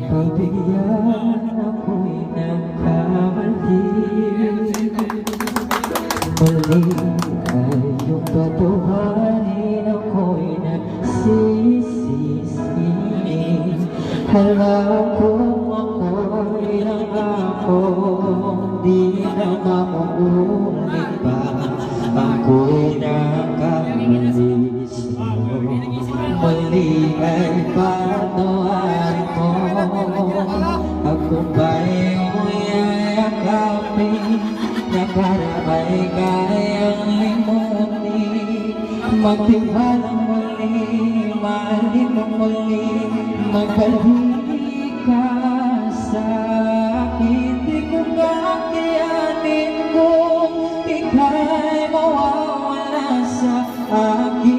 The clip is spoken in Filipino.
pagbigyan ako'y nagkamali. Muli ay iyong patuhanin ako'y nagsisisi. Alam kong ako'y nangakong di na mamuulit pa. Ako'y nakamali sa'yo. Muli ay patuhanin mo. Ako ba'y yakapin na para ba'y kayang limutin? Magtiwalang muli, mahalin mo muli, magbalik ka.